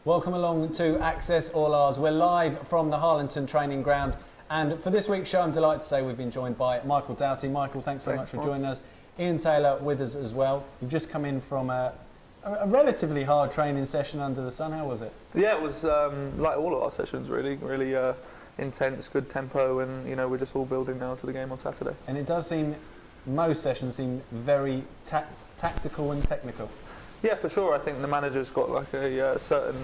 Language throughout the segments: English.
Welcome along to Access All Ours. We're live from the Harlington training ground, and for this week's show I'm delighted to say we've been joined by Michael Doughty. Michael, thanks very much for joining us. Ian Taylor with us as well. You've just come in from a relatively hard training session under the sun. How was it? Yeah, it was like all of our sessions really intense, good tempo, and we're just all building now to the game on Saturday. And it does seem, most sessions seem very tactical and technical. Yeah, for sure. I think the manager's got like a certain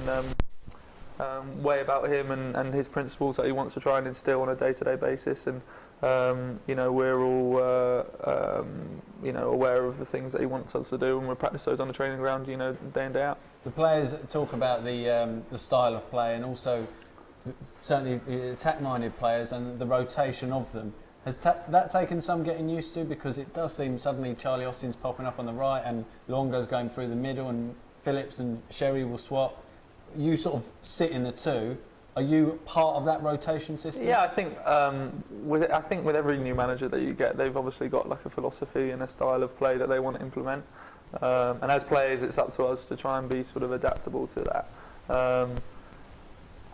way about him and his principles that he wants to try and instill on a day-to-day basis, and we're all aware of the things that he wants us to do, and we practice those on the training ground day in, day out. The players talk about the style of play, and also certainly attack-minded players and the rotation of them. Has that taken some getting used to? Because it does seem suddenly Charlie Austin's popping up on the right and Longo's going through the middle and Phillips and Sherry will swap. You sort of sit in the two. Are you part of that rotation system? Yeah, I think with every new manager that you get, they've obviously got like a philosophy and a style of play that they want to implement. And as players, it's up to us to try and be sort of adaptable to that.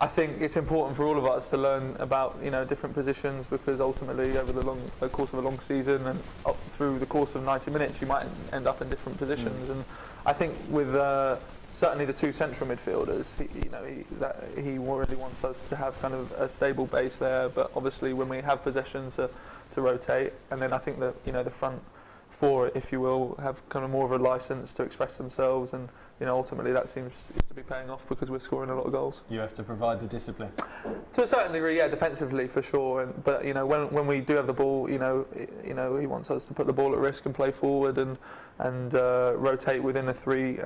I think it's important for all of us to learn about different positions, because ultimately over the course of a long season and up through the course of 90 minutes you might end up in different positions. And I think with certainly the two central midfielders, he really wants us to have kind of a stable base there, but obviously when we have possession to rotate, and then I think that the front four, if you will, have kind of more of a license to express themselves, and ultimately that seems to be paying off because we're scoring a lot of goals. You have to provide the discipline. To a certain degree, yeah, defensively for sure. But when we do have the ball, he wants us to put the ball at risk and play forward and rotate within a three.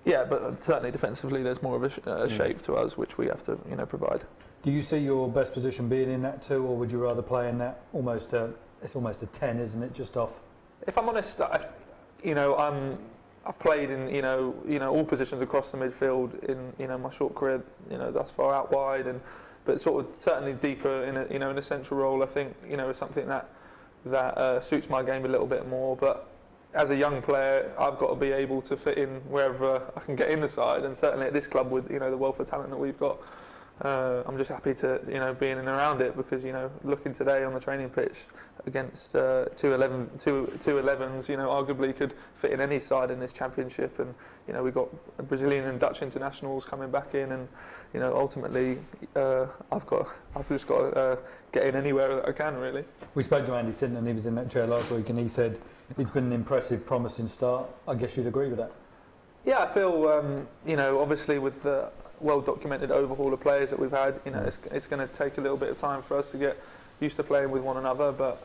Yeah, but certainly defensively, there's more of a shape to us which we have to provide. Do you see your best position being in that too, or would you rather play in that it's almost a 10, isn't it? Just off. If I'm honest, I've played in all positions across the midfield in my short career, thus far out wide, but sort of certainly deeper in a central role. I think is something that suits my game a little bit more. But as a young player, I've got to be able to fit in wherever I can get in the side, and certainly at this club with the wealth of talent that we've got. I'm just happy to be in and around it, because looking today on the training pitch against two 11s, arguably could fit in any side in this championship, and we've got Brazilian and Dutch internationals coming back in, and ultimately I've just got to get in anywhere that I can, really. We spoke to Andy Sinton, and he was in that chair last week, and he said it's been an impressive, promising start. I guess you'd agree with that. Yeah, I feel obviously with the well-documented overhaul of players that we've had, it's going to take a little bit of time for us to get used to playing with one another, but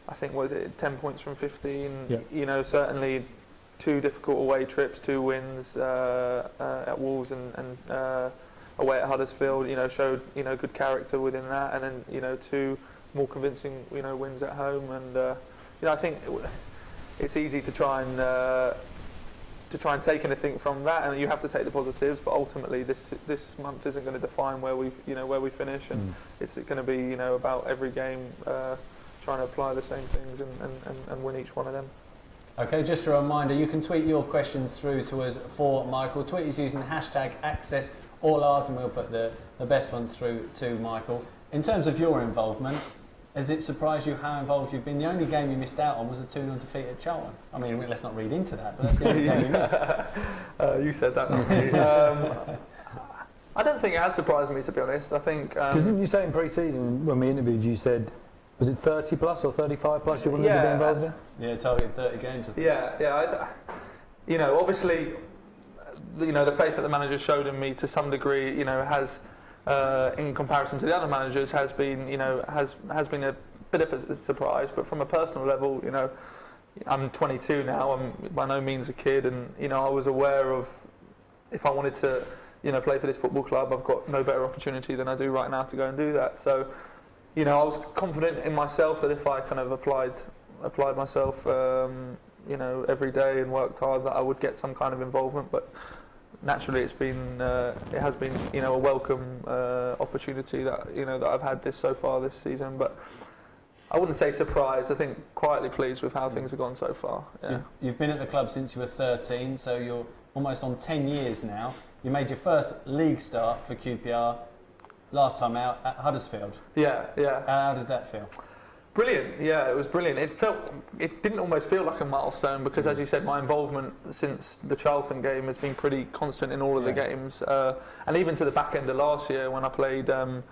I think, 10 points from 15, yeah. Certainly 2 difficult away trips, 2 wins at Wolves and away at Huddersfield, showed good character within that, and then 2 more convincing wins at home, and I think it's easy to try and take anything from that, and you have to take the positives. But ultimately, this month isn't going to define where we finish, and it's going to be about every game trying to apply the same things and win each one of them. Okay, just a reminder, you can tweet your questions through to us for Michael. Tweet us using #AccessAllOurs, and we'll put the best ones through to Michael. In terms of your involvement, has it surprised you how involved you've been? The only game you missed out on was a 2-0 defeat at Charlton. I mean, let's not read into that, but that's the only game you missed. You said that, not me. I don't think it has surprised me, to be honest. I think... Because didn't you say in pre-season, when we interviewed you, said, was it 30 plus or 35 plus you wanted to be involved in? Yeah, targeted 30 games, I think. Yeah. Obviously, the faith that the manager showed in me to some degree, has... in comparison to the other managers, has been a bit of a surprise. But from a personal level, I'm 22 now. I'm by no means a kid, and I was aware of, if I wanted to, play for this football club, I've got no better opportunity than I do right now to go and do that. So, I was confident in myself that if I kind of applied myself, every day and worked hard, that I would get some kind of involvement. But naturally, it has been a welcome opportunity that that I've had so far this season. But I wouldn't say surprised. I think quietly pleased with how things have gone so far. Yeah. You've been at the club since you were 13, so almost on 10 years now. You made your first league start for QPR last time out at Huddersfield. Yeah. How did that feel? Brilliant, yeah, it was brilliant. It didn't almost feel like a milestone because, as you said, my involvement since the Charlton game has been pretty constant in all of the games, and even to the back end of last year when I played in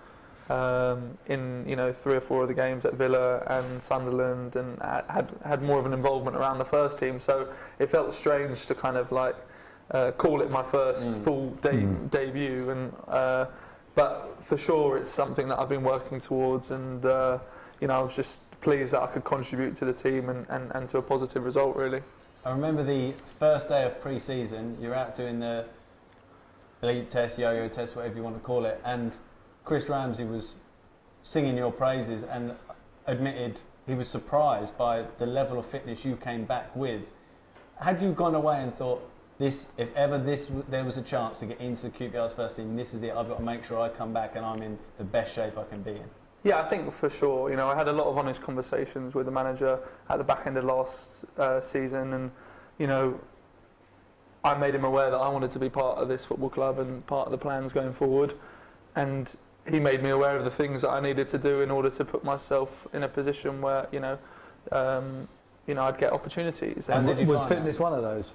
3 or 4 of the games at Villa and Sunderland, and had more of an involvement around the first team. So it felt strange to kind of like call it my first full debut, and but for sure it's something that I've been working towards, and I was just pleased that I could contribute to the team and to a positive result, really. I remember the first day of pre-season, you're out doing the elite test, yo-yo test, whatever you want to call it, and Chris Ramsey was singing your praises and admitted he was surprised by the level of fitness you came back with. Had you gone away and thought, if ever there was a chance to get into the QPR's first team, this is it, I've got to make sure I come back and I'm in the best shape I can be in? Yeah, I think for sure. I had a lot of honest conversations with the manager at the back end of last season, and I made him aware that I wanted to be part of this football club and part of the plans going forward, and he made me aware of the things that I needed to do in order to put myself in a position where I'd get opportunities. And was fitness one of those?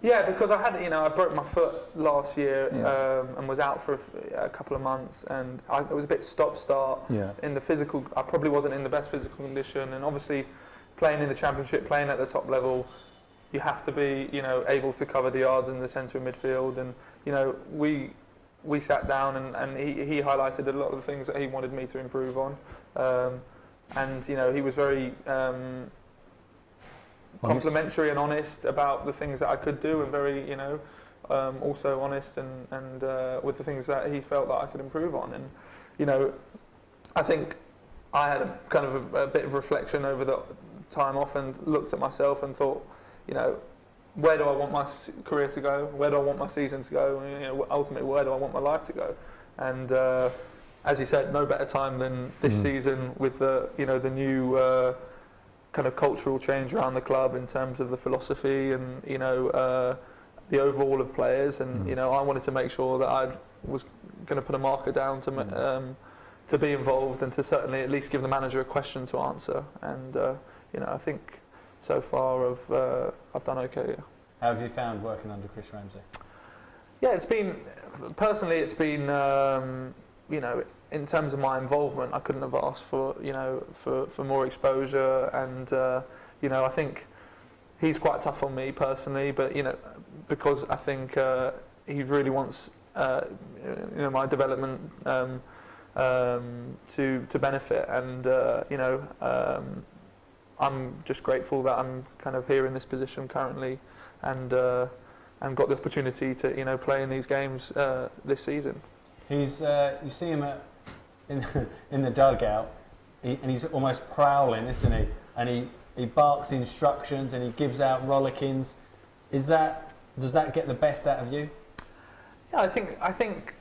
Yeah, because I had, I broke my foot last year and was out for a couple of months, and it was a bit stop-start in the physical. I probably wasn't in the best physical condition, and obviously playing in the Championship, playing at the top level, you have to be, able to cover the yards in the centre of midfield, and we sat down and he highlighted a lot of the things that he wanted me to improve on, and he was very complimentary and honest about the things that I could do, and very, also honest and with the things that he felt that I could improve on. And, I think I had a kind of a bit of reflection over the time off and looked at myself and thought, where do I want my career to go? Where do I want my season to go? Ultimately, where do I want my life to go? And as you said, no better time than this season with the, the new kind of cultural change around the club in terms of the philosophy and the overall of players, and I wanted to make sure that I was going to put a marker down to be involved and to certainly at least give the manager a question to answer, and I think so far I've done okay. How have you found working under Chris Ramsey? Yeah, it's been in terms of my involvement, I couldn't have asked for more exposure, and I think he's quite tough on me personally, but because I think he really wants my development to benefit, and I'm just grateful that I'm kind of here in this position currently, and got the opportunity to play in these games this season. He's you see him in the dugout, and he's almost prowling, isn't he? And he barks instructions and he gives out rollickings. Does that get the best out of you? Yeah, I think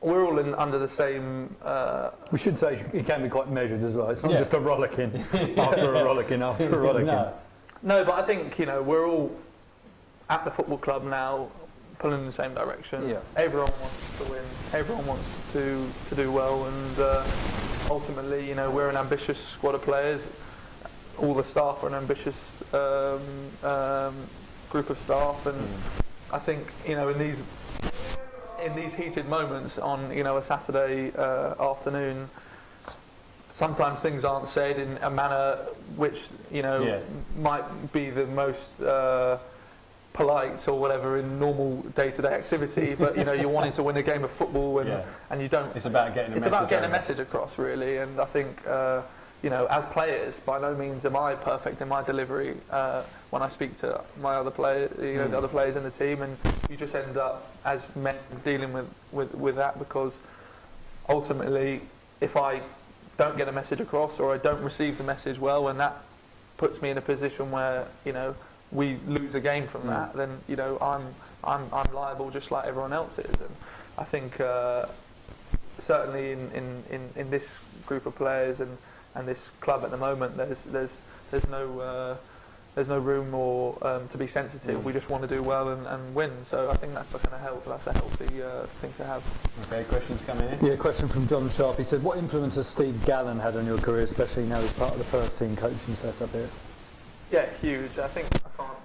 we're all under the same. We should say he can be quite measured as well. It's not just a rollicking after a rollicking after a rollicking. No, but I think we're all at the football club now, pulling in the same direction. Yeah. Everyone wants to win. Everyone wants to do well, and ultimately, we're an ambitious squad of players. All the staff are an ambitious group of staff, and I think in these heated moments on a Saturday afternoon, sometimes things aren't said in a manner which might be the most polite or whatever in normal day-to-day activity, but you're wanting to win a game of football, and you don't. It's about getting a message across, really. And I think as players, by no means am I perfect in my delivery when I speak to my other players, the other players in the team, and you just end up as men dealing with that, because ultimately, if I don't get a message across or I don't receive the message well, and that puts me in a position where we lose a game from that, then I'm liable just like everyone else is. And I think certainly in this group of players and this club at the moment, there's no there's no room or to be sensitive. We just want to do well and win. So I think that's a healthy thing to have. Okay, questions coming in. Yeah, question from John Sharp. He said, what influence has Steve Gallen had on your career, especially now as part of the first team coaching setup here? Yeah, huge. I think I can't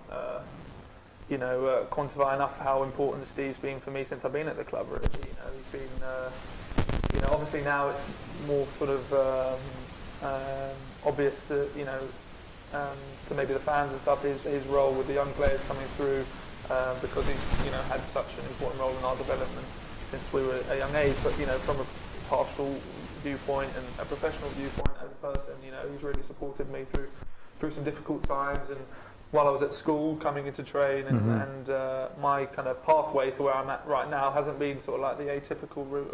quantify enough how important Steve's been for me since I've been at the club. Really, he's been obviously now it's more sort of obvious to to maybe the fans and stuff his role with the young players coming through because he's had such an important role in our development since we were at a young age. But from a pastoral viewpoint and a professional viewpoint as a person, he's really supported me through some difficult times, and while I was at school coming into train and my kind of pathway to where I'm at right now hasn't been sort of like the atypical route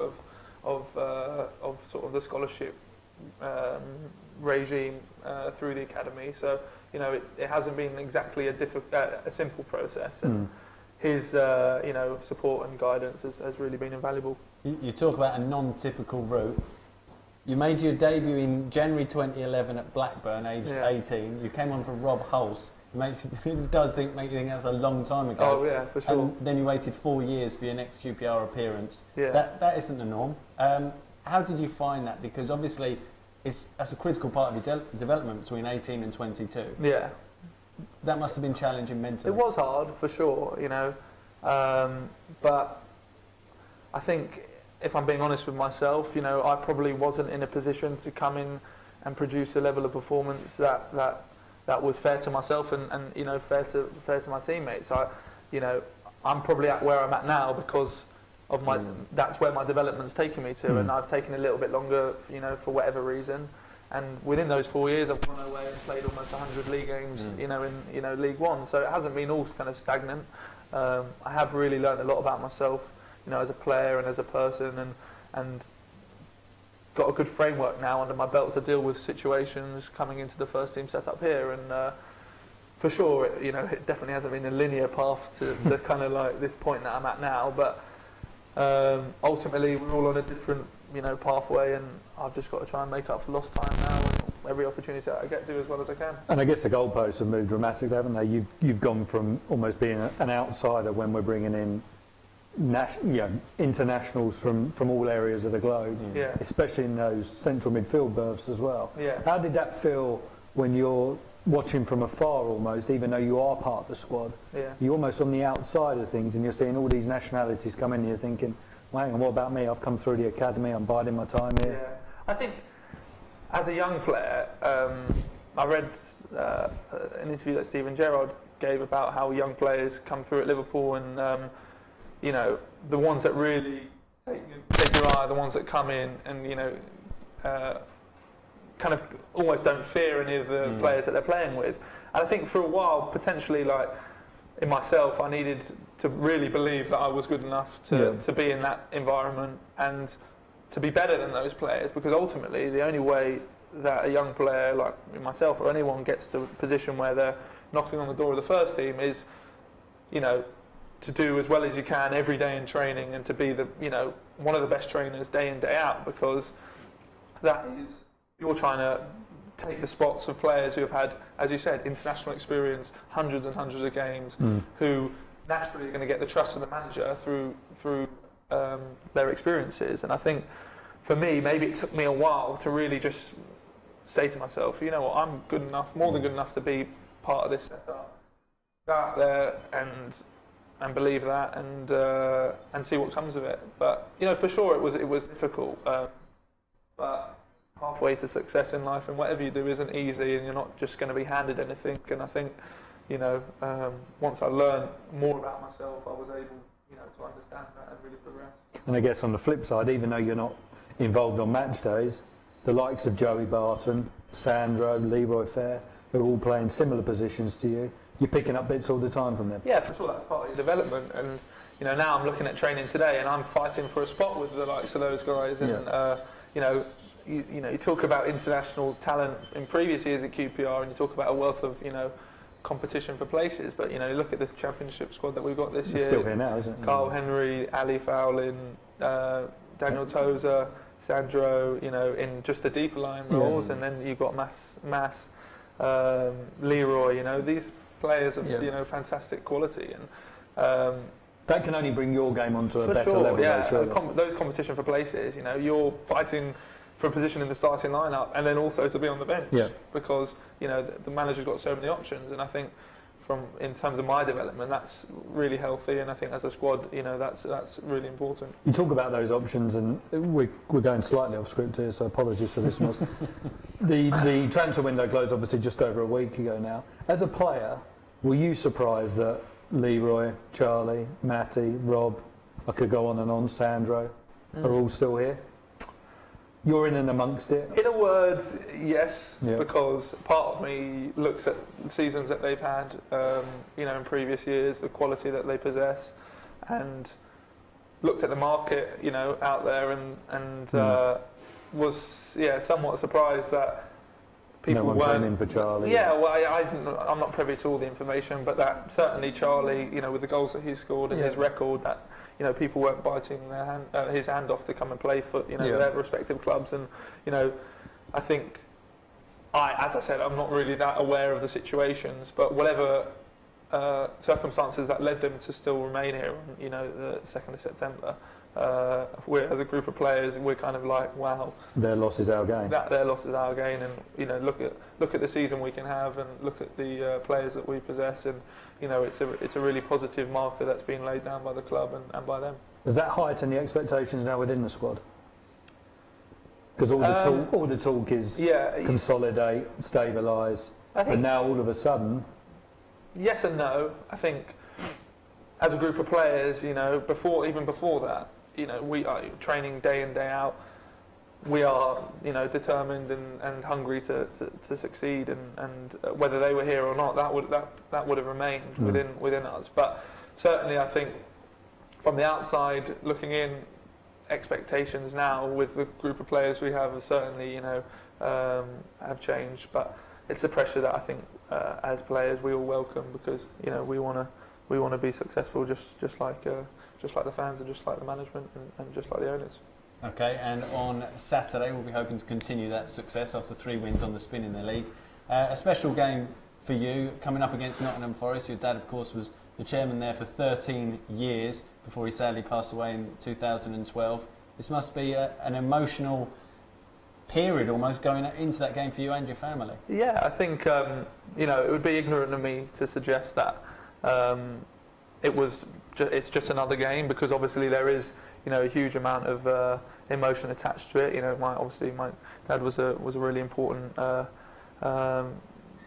of sort of the scholarship regime through the academy. So it hasn't been exactly a simple process, and his support and guidance has really been invaluable. You talk about a non-typical route. You made your debut in January 2011 at Blackburn, aged 18. You came on for Rob Hulse. It does make you think that's a long time ago. Oh yeah, for sure. And then you waited 4 years for your next QPR appearance. Yeah. That isn't the norm. How did you find that? Because obviously that's a critical part of your development between 18 and 22. Yeah. That must have been challenging mentally. It was hard, for sure, but I think, if I'm being honest with myself, I probably wasn't in a position to come in and produce a level of performance that was fair to myself and fair to my teammates. I'm probably at where I'm at now because of that's where my development's taken me to, and I've taken a little bit longer, for whatever reason. And within those 4 years, I've gone away and played almost 100 league games, in League One. So it hasn't been all kind of stagnant. I have really learned a lot about myself, as a player and as a person, and got a good framework now under my belt to deal with situations coming into the first team setup here. And for sure, it definitely hasn't been a linear path to kind of like this point that I'm at now. But ultimately, we're all on a different, pathway, and I've just got to try and make up for lost time now, and every opportunity I get, do as well as I can. And I guess the goalposts have moved dramatically, haven't they? You've gone from almost being an outsider when we're bringing in internationals from all areas of the globe, especially in those central midfield berths as well. Yeah. How did that feel when you're watching from afar almost, even though you are part of the squad? Yeah. You're almost on the outside of things and you're seeing all these nationalities come in and you're thinking, well, hang on, what about me? I've come through the academy, I'm biding my time here. Yeah. I think as a young player, I read an interview that Steven Gerrard gave about how young players come through at Liverpool, and the ones that really take your eye, the ones that come in and kind of almost don't fear any of the players that they're playing with. And I think for a while, potentially, like in myself, I needed to really believe that I was good enough to be in that environment and to be better than those players, because ultimately the only way that a young player like myself or anyone gets to a position where they're knocking on the door of the first team is, to do as well as you can every day in training and to be the, one of the best trainers day in, day out, because that is, you're trying to take the spots of players who have had, as you said, international experience, hundreds and hundreds of games, who naturally are going to get the trust of the manager through their experiences. And I think for me, maybe it took me a while to really just say to myself, you know what, I'm good enough, more than good enough to be part of this setup. Go out there and believe that and see what comes of it. But for sure it was difficult. But halfway to success in life, and whatever you do isn't easy, and you're not just going to be handed anything. And I think once I learned more about myself, I was able to understand that and really progress. And I guess on the flip side, even though you're not involved on match days, the likes of Joey Barton, Sandro, Leroy Fair, who are all playing similar positions to you, you're picking up bits all the time from them. Yeah, for sure, that's part of your development. And now I'm looking at training today, and I'm fighting for a spot with the likes of those guys. And you talk about international talent in previous years at QPR, and you talk about a wealth of competition for places. But you look at this championship squad that we've got this year. Still here now, isn't it? Carl Henry, Ali Fowlin, Daniel Tozer, Sandro. In just the deeper line roles, and then you've got Mass. Leroy. You know, these players of Yeah. fantastic quality, and That can only bring your game onto a for better sure, level. yeah. though, surely. Those competition for places, you're fighting for a position in the starting lineup, and then also to be on the bench, Yeah. because the manager's got so many options, and I think in terms of my development, that's really healthy, and I think as a squad, that's really important. You talk about those options, and we're going slightly off script here, so apologies for this. The transfer window closed obviously just over a week ago now. As a player, were you surprised that Leroy, Charlie, Matty, Rob, I could go on and on, Sandro, are all still here? You're in and amongst it? In a word, yes, Yeah. because part of me looks at the seasons that they've had, in previous years, the quality that they possess, and looked at the market, out there, and was somewhat surprised that people no one weren't. came in for Charlie. Yeah, well, I'm not privy to all the information, but that certainly Charlie, with the goals that he scored and his record, that people weren't biting his hand off to come and play for their respective clubs, and I think as I said, I'm not really that aware of the situations, but whatever circumstances that led them to still remain here on the 2nd of September. We're as a group of players, we're kind of like, wow, Their loss is our gain. their loss is our gain, and look at the season we can have, and look at the players that we possess, and it's a really positive marker that's been laid down by the club and by them. Does that heighten the expectations now within the squad? Because all the talk is consolidate, stabilise, and now all of a sudden, yes and no. I think as a group of players, even before that, we are training day in, day out. We are, determined and hungry to succeed, and whether they were here or not, that would have remained within us. But certainly, I think from the outside looking in, expectations now with the group of players we have certainly, have changed. But it's a pressure that I think as players we all welcome, because we want to be successful, just like the fans, and just like the management, and just like the owners. Okay, and on Saturday we'll be hoping to continue that success after 3 wins on the spin in the league. A special game for you coming up against Nottingham Forest. Your dad, of course, was the chairman there for 13 years before he sadly passed away in 2012. This must be an emotional period almost going into that game for you and your family. Yeah, I think it would be ignorant of me to suggest that it's just another game, because obviously there is a huge amount of emotion attached to it. My dad was a really important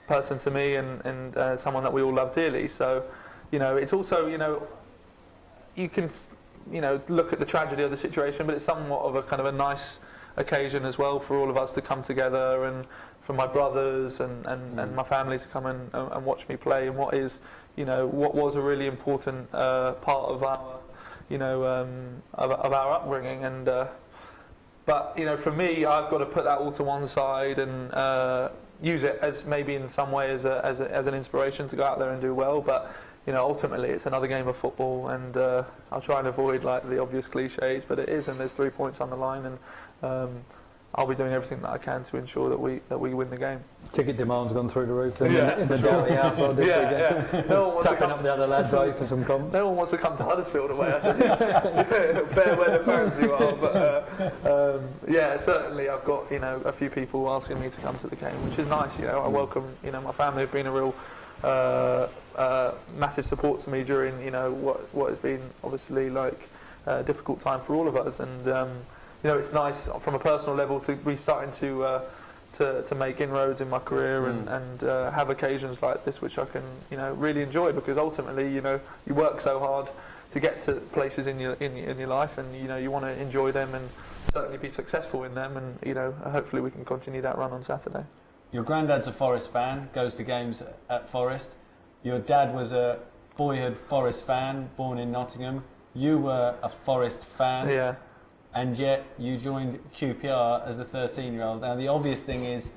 person to me, and someone that we all love dearly. So it's also you can look at the tragedy of the situation, but it's somewhat of a kind of a nice occasion as well for all of us to come together, and for my brothers and my family to come and watch me play, and what was a really important part of our of our upbringing. And but for me, I've got to put that all to one side and use it as maybe in some way as an inspiration to go out there and do well. But ultimately it's another game of football, and I'll try and avoid like the obvious cliches, but it is, and there's 3 points on the line, and I'll be doing everything that I can to ensure that we win the game. ticket demand's gone through the roof in Yeah, the for sure. Doughty household this weekend. Yeah. No one wants to Tapping come. up the other lads out for some comps. No one wants to come to Huddersfield away. I said, fair weather fans you are, but certainly I've got a few people asking me to come to the game, which is nice. I welcome. My family have been a real massive support to me during what has been obviously like a difficult time for all of us, and it's nice from a personal level to be starting to make inroads in my career and have occasions like this, which I can really enjoy, because ultimately you work so hard to get to places in your life, and you want to enjoy them and certainly be successful in them, and hopefully we can continue that run on Saturday. Your granddad's a Forest fan, goes to games at Forest. Your dad was a boyhood Forest fan, born in Nottingham. You were a Forest fan. Yeah. And yet you joined QPR as a 13-year-old. Now the obvious thing is,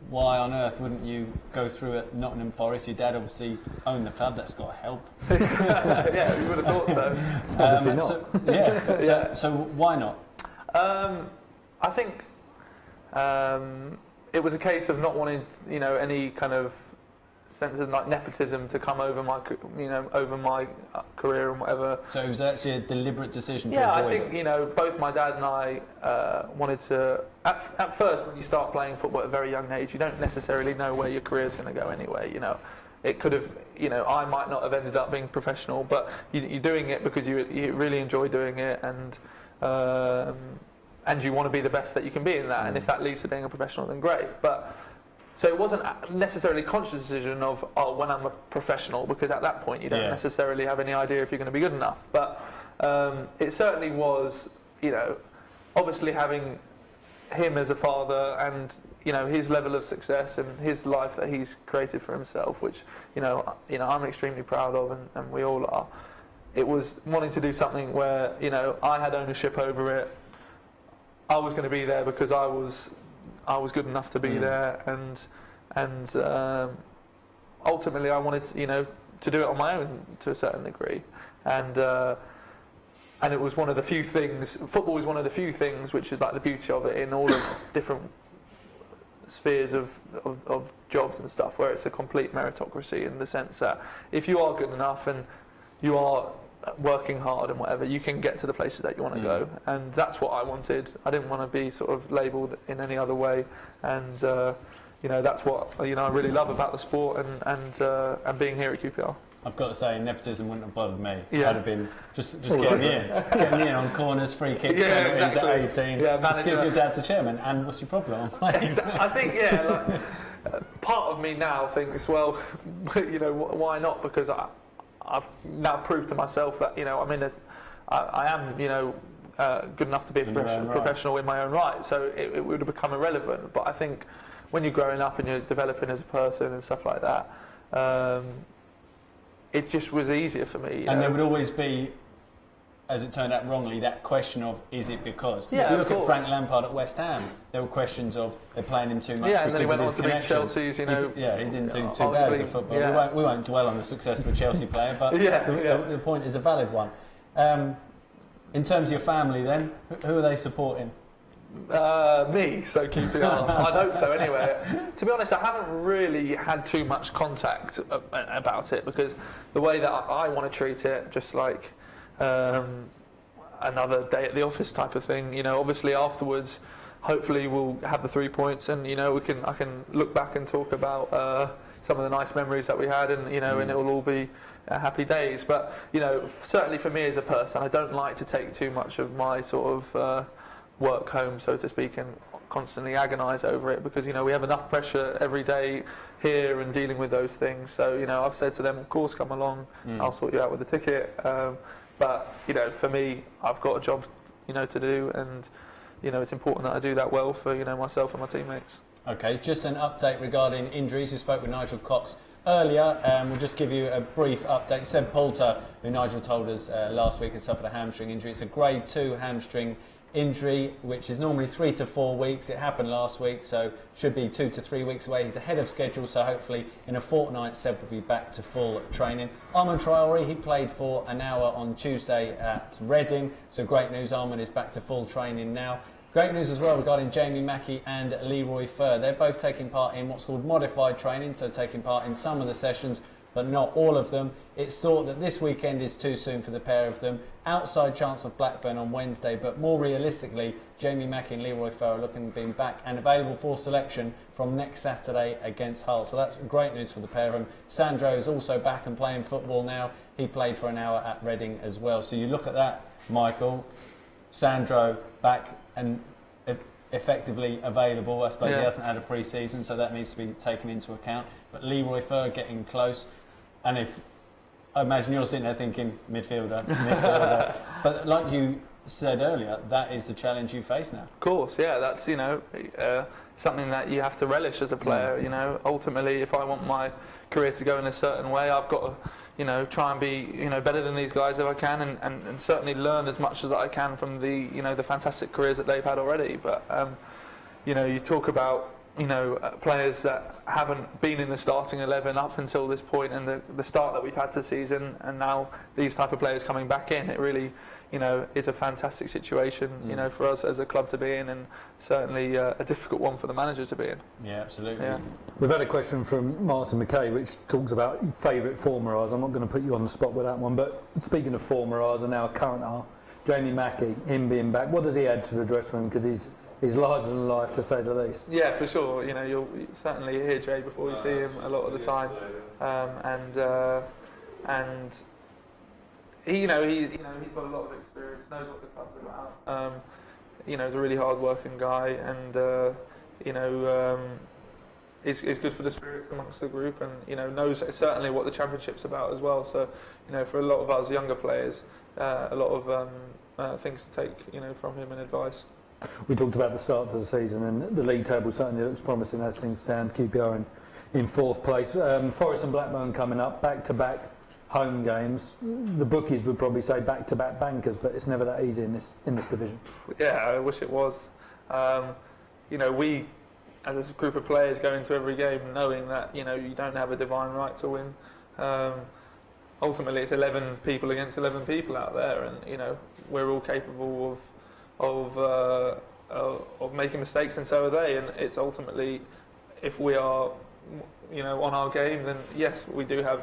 why on earth wouldn't you go through at Nottingham Forest? Your dad obviously owned the club, that's got to help. Yeah, you would have thought so. Obviously not. So, so why not? I think it was a case of not wanting, any kind of sense of like nepotism to come over my career and whatever. So it was actually a deliberate decision to Yeah, avoid I think both my dad and I wanted to. At first, when you start playing football at a very young age, you don't necessarily know where your career is going to go anyway. It could have. I might not have ended up being professional, but you're doing it because you really enjoy doing it, and you want to be the best that you can be in that. And if that leads to being a professional, then great. But so it wasn't necessarily a conscious decision of when I'm a professional, because at that point you don't necessarily have any idea if you're going to be good enough. But it certainly was, obviously having him as a father and his level of success and his life that he's created for himself, which I'm extremely proud of, and we all are. It was wanting to do something where I had ownership over it. I was going to be there because I was good enough to be there, and ultimately I wanted to do it on my own to a certain degree, and it was one of the few things. Football is one of the few things which is like the beauty of it in all of different spheres of jobs and stuff, where it's a complete meritocracy in the sense that if you are good enough and you are working hard and whatever, you can get to the places that you want to go, and that's what I wanted. I didn't want to be sort of labelled in any other way, and that's what I really love about the sport and being here at QPR. I've got to say, nepotism wouldn't have bothered me. Yeah. I'd have been just getting me in on corners, free kicks, exactly. at 18. Yeah, just gives your dad's a chairman, and what's your problem? Exactly. I think part of me now thinks, well, why not? Because I've now proved to myself that I am good enough to be a professional in my own right. So it would have become irrelevant. But I think when you're growing up and you're developing as a person and stuff like that, it just was easier for me. And there would always be, as it turned out wrongly, that question of, is it because? Yeah, you look at Frank Lampard at West Ham, there were questions of they're playing him too much. Yeah, and because then he went of on his to beat connections. Chelsea's, he didn't do too bad as a footballer. Yeah. We won't dwell on the success of a Chelsea player, but the point is a valid one. In terms of your family then, who are they supporting? Me, so QPR. I'd hope so anyway. To be honest, I haven't really had too much contact about it, because the way that I want to treat it, just like another day at the office type of thing, obviously afterwards, hopefully we'll have the 3 points, and I can look back and talk about some of the nice memories that we had, and and it will all be happy days. But certainly for me as a person, I don't like to take too much of my sort of work home, so to speak, and constantly agonise over it, because we have enough pressure every day here and dealing with those things. So I've said to them, of course, come along, I'll sort you out with the ticket. But for me, I've got a job to do, and it's important that I do that well for myself and my teammates. Okay, just an update regarding injuries. We spoke with Nigel Cox earlier, we'll just give you a brief update. Seb Poulter, who Nigel told us last week had suffered a hamstring injury. It's a grade 2 hamstring injury, which is normally 3 to 4 weeks. It happened last week, so should be 2 to 3 weeks away. He's ahead of schedule, so hopefully in a fortnight Seb will be back to full training. Armand Traore, he played for an hour on Tuesday at Reading, so great news. Armand is back to full training now. Great news as well regarding Jamie Mackie and Leroy Fer. They're both taking part in what's called modified training, so taking part in some of the sessions, but not all of them. It's thought that this weekend is too soon for the pair of them. Outside chance of Blackburn on Wednesday, but more realistically, Jamie Mackie and Leroy Fer are looking at being back and available for selection from next Saturday against Hull. So that's great news for the pair of them. Sandro is also back and playing football now. He played for an hour at Reading as well. So you look at that, Michael, Sandro back and effectively available. I suppose he hasn't had a pre-season, so that needs to be taken into account. But Leroy Fer getting close. And if I imagine you're sitting there thinking midfielder. But like you said earlier, that is the challenge you face now. Of course, yeah, that's something that you have to relish as a player. Ultimately, if I want my career to go in a certain way, I've got to try and be better than these guys if I can, and certainly learn as much as I can from the the fantastic careers that they've had already. But you talk about players that haven't been in the starting 11 up until this point, and the start that we've had to the season, and now these type of players coming back in, it really, is a fantastic situation, for us as a club to be in, and certainly a difficult one for the manager to be in. Yeah, absolutely. Yeah. We've had a question from Martin McKay, which talks about favourite former R's. I'm not going to put you on the spot with that one, but speaking of former R's and now current R, Jamie Mackey, him being back, what does he add to the dressing room? Because he's larger than life, to say the least. Yeah, for sure. You'll certainly hear Jay before you see him a lot of the time, and he, he's got a lot of experience, knows what the club's about. He's a really hard-working guy, and is good for the spirits amongst the group, and knows certainly what the championship's about as well. So, for a lot of us younger players, a lot of things to take, from him and advice. We talked about the start to the season, and the league table certainly looks promising as things stand. QPR in fourth place. Forest and Blackburn coming up, back-to-back home games. The bookies would probably say back-to-back bankers, but it's never that easy in this division. Yeah, I wish it was. We, as a group of players, go into every game knowing that you don't have a divine right to win. Ultimately, it's 11 people against 11 people out there, and we're all capable of making mistakes, and so are they. And it's ultimately, if we are, on our game, then yes, we do have,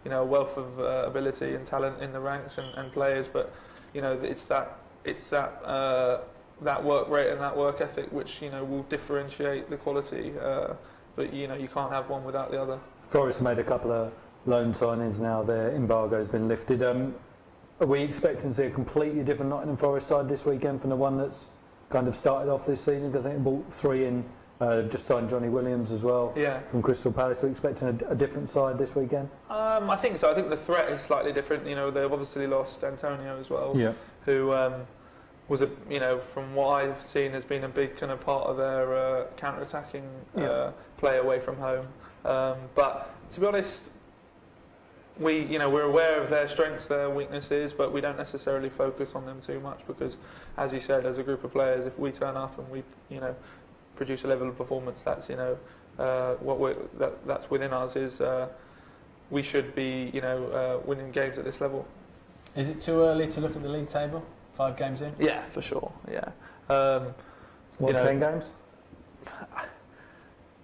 a wealth of ability and talent in the ranks and players. But it's that work rate and that work ethic which will differentiate the quality. But you can't have one without the other. Forest made a couple of loan signings now. Their embargo's been lifted. Are we expecting to see a completely different Nottingham Forest side this weekend from the one that's kind of started off this season? Because I think they brought 3 in, just signed Johnny Williams as well from Crystal Palace. Are we expecting a different side this weekend? I think so. I think the threat is slightly different. They've obviously lost Antonio as well, who was from what I've seen, has been a big kind of part of their counter-attacking play away from home. But to be honest, we're aware of their strengths, their weaknesses, but we don't necessarily focus on them too much because, as you said, as a group of players, if we turn up and we, produce a level of performance that's, that's within us, is we should be, winning games at this level. Is it too early to look at the league table? 5 games in? Yeah, for sure. Yeah. 10 games?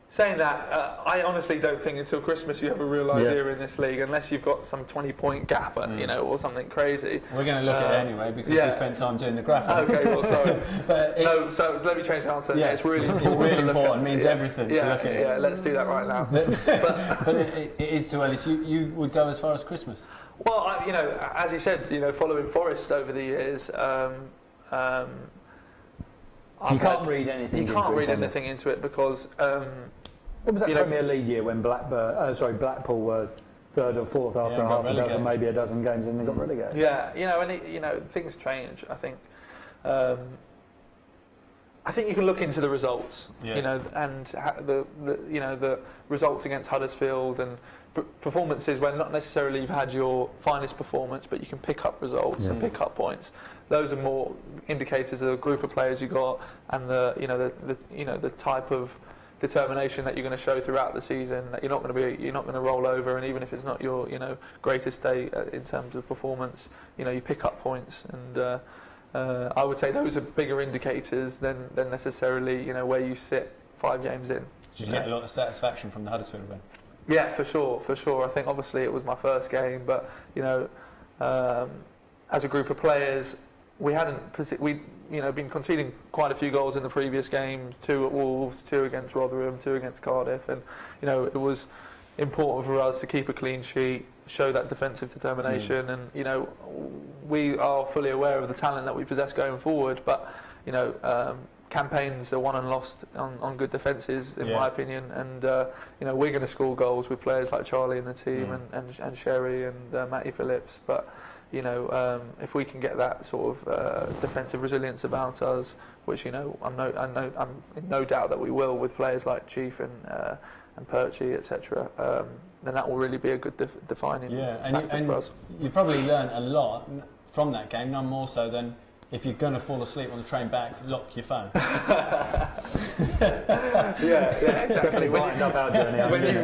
Saying that, I honestly don't think until Christmas you have a real idea in this league, unless you've got some 20-point gap, or something crazy. We're going to look at it anyway because we spent time doing the graphic. Okay, well, sorry. But so let me change the answer. Yeah, it's really important. It's really to look important. At, It means everything to look at it. Yeah, let's do that right now. but it is too early. So you would go as far as Christmas? Well, as you said, following Forest over the years. You can't read anything into it because. What was that Premier League year when Blackpool were 3rd or 4th after half a dozen, maybe a dozen games, and they got relegated? Yeah, and things change. I think you can look into the results, and the results against Huddersfield and performances when not necessarily you've had your finest performance, but you can pick up results and pick up points. Those are more indicators of the group of players you got and the type of determination that you're going to show throughout the season. That you're not going to roll over, and even if it's not your greatest day in terms of performance, you pick up points, and I would say those are bigger indicators than necessarily where you sit 5 games in. Did you get a lot of satisfaction from the Huddersfield win? Yeah, for sure. I think obviously it was my first game, but as a group of players, we been conceding quite a few goals in the previous game, 2 at Wolves, 2 against Rotherham, 2 against Cardiff, and it was important for us to keep a clean sheet, show that defensive determination, and we are fully aware of the talent that we possess going forward, but campaigns are won and lost on good defences, in my opinion, and we're going to score goals with players like Charlie and the team, and Sherry and Matty Phillips, but if we can get that sort of defensive resilience about us, which I'm in no doubt that we will with players like Chief and Perchy, etc., then that will really be a good defining factor for us. You probably learned a lot from that game, none more so than if you're going to fall asleep on the train back, lock your phone. Yeah, exactly. When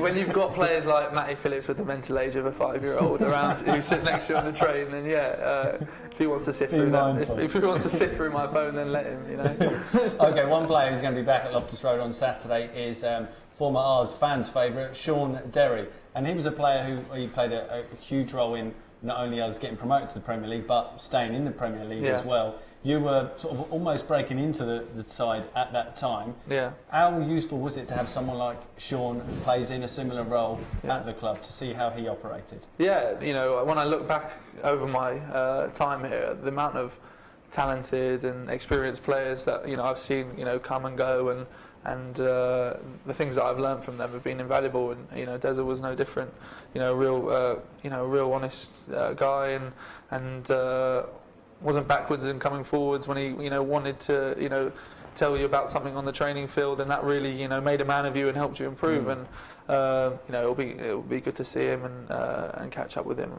When you've got players like Matty Phillips with the mental age of a 5-year-old around who sit next to you on the train, then if he wants to sift through that, if he wants to sift through my phone, then let him. Okay, one player who's going to be back at Loftus Road on Saturday is former Ars fans' favourite Sean Derry, and he was a player who he played a huge role in not only us getting promoted to the Premier League, but staying in the Premier League as well. You were sort of almost breaking into the side at that time. Yeah. How useful was it to have someone like Sean who plays in a similar role at the club to see how he operated? Yeah, when I look back over my time here, the amount of talented and experienced players that I've seen come and go, and the things that I've learned from them have been invaluable. And Deza was no different. Real honest guy, and wasn't backwards in coming forwards when he wanted to tell you about something on the training field, and that really made a man of you and helped you improve. And it'll be good to see him and catch up with him.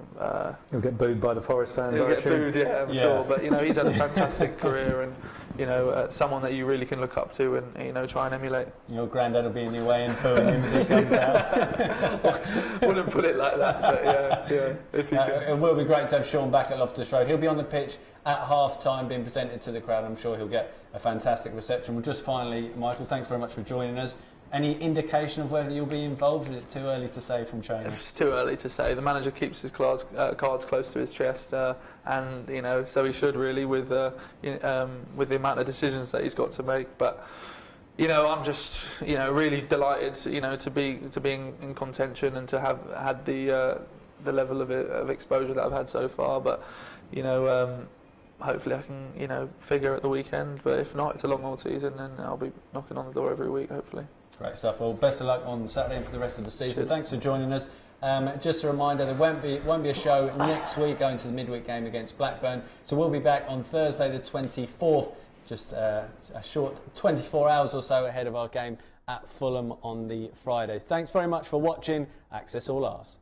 He'll get booed by the Forest fans. He'll get booed, I'm sure. But he's had a fantastic career, and someone that you really can look up to and try and emulate. Your granddad will be in the way and booing him as he comes out. Wouldn't put it like that, but if you can. It will be great to have Sean back at Loftus Road. He'll be on the pitch at half-time being presented to the crowd. I'm sure he'll get a fantastic reception. Well, just finally, Michael, thanks very much for joining us. Any indication of whether you'll be involved? Is it too early to say from training? It's too early to say. The manager keeps his cards close to his chest, and so he should really with the amount of decisions that he's got to make. But I'm just really delighted to be in contention and to have had the level of exposure that I've had so far. But hopefully I can figure at the weekend. But if not, it's a long old season, and I'll be knocking on the door every week, hopefully. Great stuff. Well, best of luck on Saturday and for the rest of the season. Cheers. Thanks for joining us. Just a reminder, there won't be a show next week going to the midweek game against Blackburn. So we'll be back on Thursday the 24th, just a short 24 hours or so ahead of our game at Fulham on the Fridays. Thanks very much for watching. Access all ours.